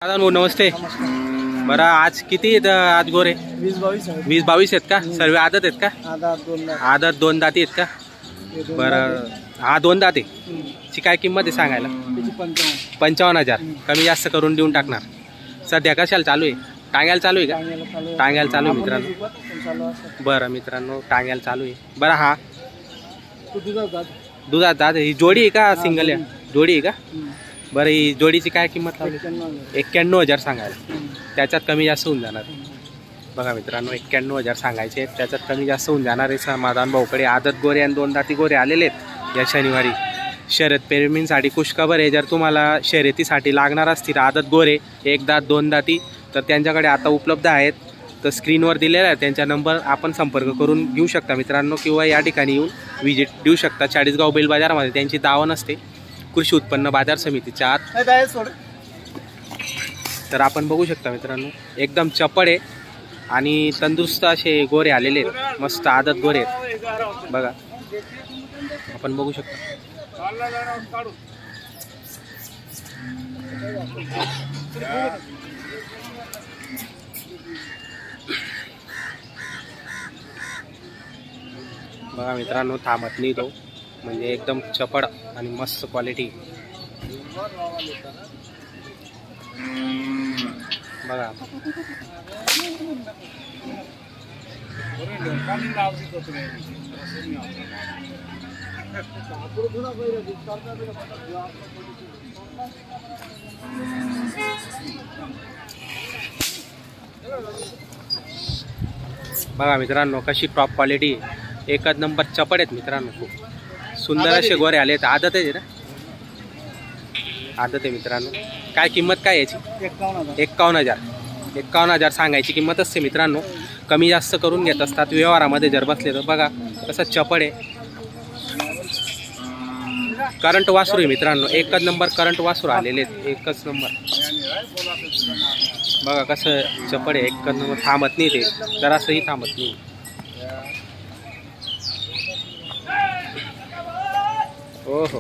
दादा नमस्ते। बरं आज किती आहेत आज गोरे? 20-22 आहेत का? सर्व आदत आहेत का? आदत दोन दाती आहेत का? बरं हा दोन दाती ची काय किंमत आहे सांगायला? 55,000 कमी जास्त करून देऊन टाकणार। सध्या कशाला चालू आहे? टांग्याला चालू आहे का? टांग्याला चालू आहे मित्रांनो। बरं मित्रांनो टांग्याला चालू आहे। बरं हा दुधात दात ही जोडी आहे का सिंगल आहे? जोडी आहे का? बरं ही जोडीची काय किंमत लावली? 91,000 सांगायला, त्याच्यात कमी जास्त होऊन जाणार। बघा मित्रांनो 91,000 सांगायचे, त्याच्यात कमी जास्त होऊन जाणार आहे। समाधान भाऊकडे आदत गोरे आणि दोन दाती गोरे आलेले आहेत या शनिवारी शर्यत प्रेमींसाठी खुशखबर आहे। जर तुम्हाला शर्यतीसाठी लागणार असतील आदत गोरे एक दात दोन दाती तर त्यांच्याकडे आता उपलब्ध आहेत। तर स्क्रीनवर दिलेला आहे त्यांचा नंबर, आपण संपर्क करून घेऊ शकता मित्रांनो, किंवा या ठिकाणी येऊन विजिट देऊ शकता। चाळीसगाव बैल बाजारामध्ये त्यांची दावा असते कृषी उत्पन्न बाजार समितीच्या आत। तर आपण बघू शकता मित्रांनो एकदम चपड आहे आणि तंदुरुस्त असे गोरे आलेले आहेत, मस्त आदत गोरे आहेत। बघा आपण बघू शकता। बघा मित्रांनो थांबत नाही तो, म्हणजे एकदम चपड आणि मस्त क्वालिटी। बघा बघा मित्रांनो कशी टॉप क्वालिटी, एकच नंबर चपड आहेत मित्रांनो, खूप सुंदर असे गोरे आले आहेत। आदत आहे ना? आदत आहे मित्रांनो। काय किंमत काय याची? 51,000 सांगायची किंमत असते मित्रांनो, कमी जास्त करून घेत असतात व्यवहारामध्ये जर बसले तर। बघा कसं चपड आहे, करंट वासरू आहे मित्रांनो, एकच नंबर करंट वासरू आलेले आहेत, एकच नंबर। बघा कसं चपड आहे, एकच नंबर, थांबत नाही ते जरासही थांबत नाही। हो हो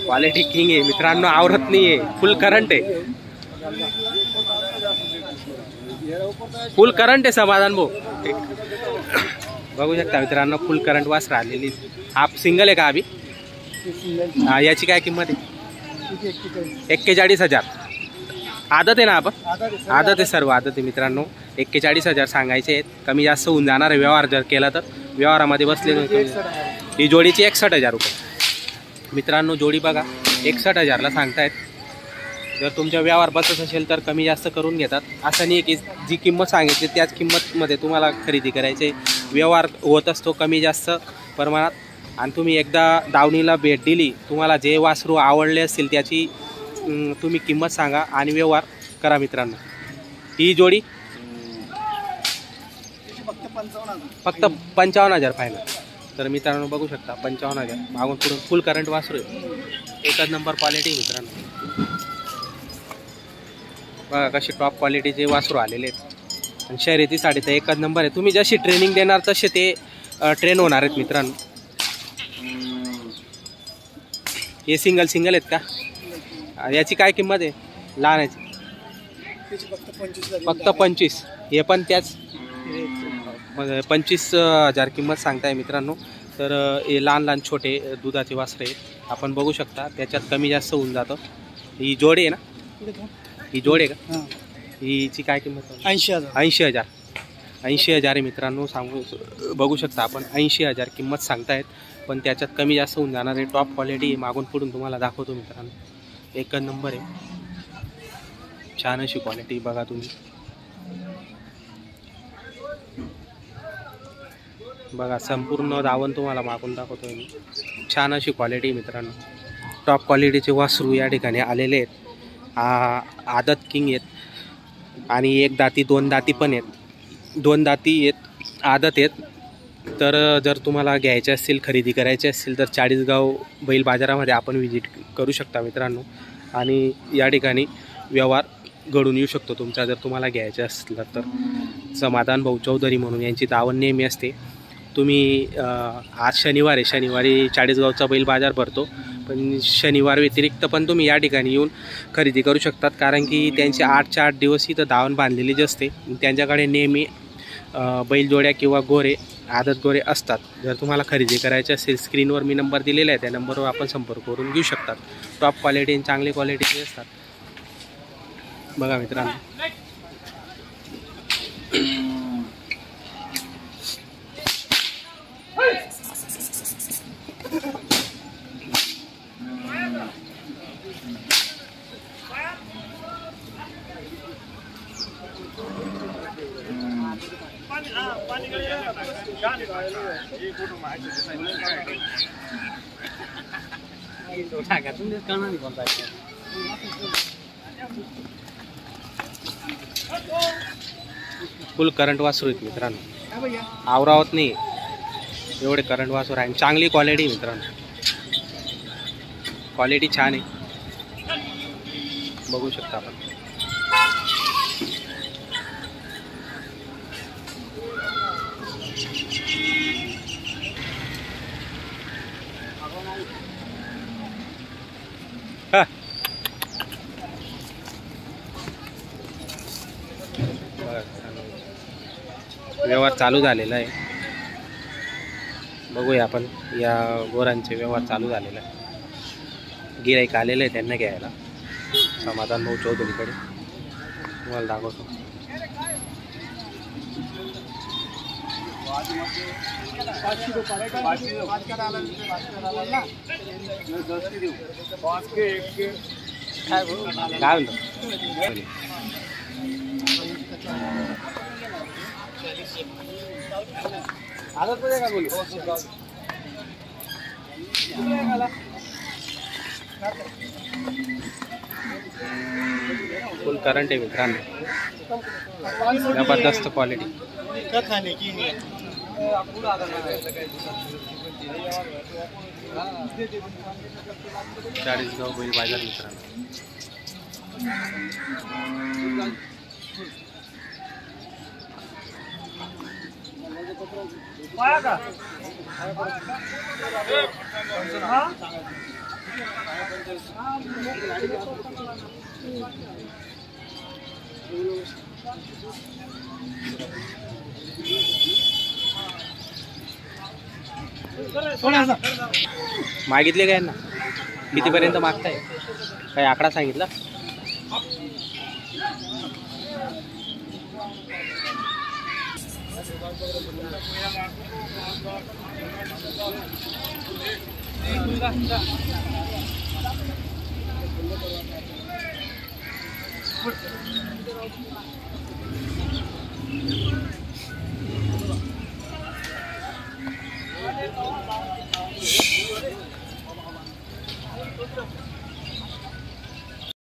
क्वालिटी किंग आहे मित्रांनो, आवरत नाही आहे, फुल करंट आहे, फुल करंट आहे समाधान भाऊ। बघू शकता मित्रांनो फुल करंट वासर आलेली। आप सिंगल आहे का अभी? हा याची काय किंमत आहे? 41,000 आदत आहे ना? आपण आदत आहे, सर्व आदत आहे मित्रांनो। 41,000 सांगायचे आहेत, कमी जास्त होऊन जाणार आहे व्यवहार जर केला तर। व्यवहारामध्ये बसले ही जोडीची 61,000 रुपये मित्रांनो। जोडी बघा 61,000ला सांगतायत। जर तुमच्या व्यवहार बसत असेल तर कमी जास्त करून घेतात, असं नाही की जी किंमत सांगितली त्याच किंमतमध्ये तुम्हाला खरेदी करायचे। व्यवहार होत असतो कमी जास्त प्रमाणात, आणि तुम्ही एकदा दावणीला भेट दिली, तुम्हाला जे वासरू आवडले असतील त्याची तुम्ही किंमत सांगा आणि व्यवहार करा मित्रांनो। ही जोडी फक्त 55,000 फायनल। तर मित्रांनो बघू शकता 55,000 मागून पुढून फुल करंट वासरू आहे, एकच नंबर क्वालिटी मित्रांनो। बघा कशी टॉप क्वालिटीचे वासरू आलेले आहेत, आणि शर्यतीसाठी तर एकच नंबर आहे। तुम्ही जशी ट्रेनिंग देणार तसे ते ट्रेन होणार आहेत मित्रांनो। हे सिंगल आहेत का? याची काय किंमत आहे लहानाची? फक्त 25। हे पण त्याच 25,000 किंमत सांगताय मित्रांनो। तर हे लहान छोटे दुधाचे वासरे आहेत, आपण बघू शकता, त्याच्यात कमी जास्त होऊन जातं। ही जोडी आहे ना? ही जोडी आहे का? हिची काय किंमत? 80,000 आहे मित्रांनो। सांगू बघू शकता आपण 80,000 किंमत सांगतायत, पण त्याच्यात कमी जास्त होऊन जाणार आहे। टॉप क्वालिटी मागून पुढून तुम्हाला दाखवतो मित्रांनो, एकच नंबर आहे, छान अशी क्वालिटी बघा तुम्ही। बघा संपूर्ण दावण तुम्हाला मागून दाखवतोय मी, छान अशी क्वालिटी मित्रांनो। टॉप क्वालिटीचे वासरू या ठिकाणी आलेले आहेत। आदत किंग आहेत आणि एक दाती दोन दाती पण आहेत, दोन दाती आहेत, आदत आहेत। तर जर तुम्हाला घ्यायचे असतील खरेदी करायचे असतील तर चाळीसगाव बैल बाजारामध्ये आपण विजिट करू शकता मित्रांनो, आणि या ठिकाणी व्यवहार घडून येऊ शकतो तुमचा जर तुम्हाला घ्यायचे असलं तर। समाधान भाऊ चौधरी म्हणून यांची दावण नेहमी असते। तुम्ही आज शनिवारी चाळीसगावचा बैल बाजार भरतो, पण शनिवार व्यतिरिक्त पण तुम्ही या ठिकाणी येऊन खरेदी करू शकतात, कारण की त्यांचे 8च्या 8 दिवस इथं धावण बांधलेली असते. त्यांच्याकडे नेहमी बैलजोड्या किंवा गोरे, आदत गोरे असतात. जर तुम्हाला खरेदी करायची असेल, स्क्रीनवर मी नंबर दिलेला आहे, त्या नंबरवर आपण संपर्क करून घेऊ शकतात. टॉप क्वालिटी आणि चांगली क्वालिटीचे असतात. बघा मित्रांनो, फुल करंट वासरू आहेत मित्रांनो, आवरावत नाही एवढे करंट वासरू आहे. चांगली क्वालिटी मित्रांनो, क्वालिटी छान आहे, बघू शकता आपण. व्यवहार चालू झालेला आहे, बघूया आपण. या गोरांचे व्यवहार चालू झालेला आहे. गिराईक आलेलं आहे त्यांना घ्यायला, समाधान भाऊ चौधरीकडे. तुम्हाला दाखवतो. काय म्हणतो का बोलू. फुल करंट आहे मित्रांनो, जबरदस्त क्वालिटी. चाळीसगाव बैल बाजार मित्रांनो. मागितले काय ना, कितीपर्यंत मागताय, काही आकडा सांगितला?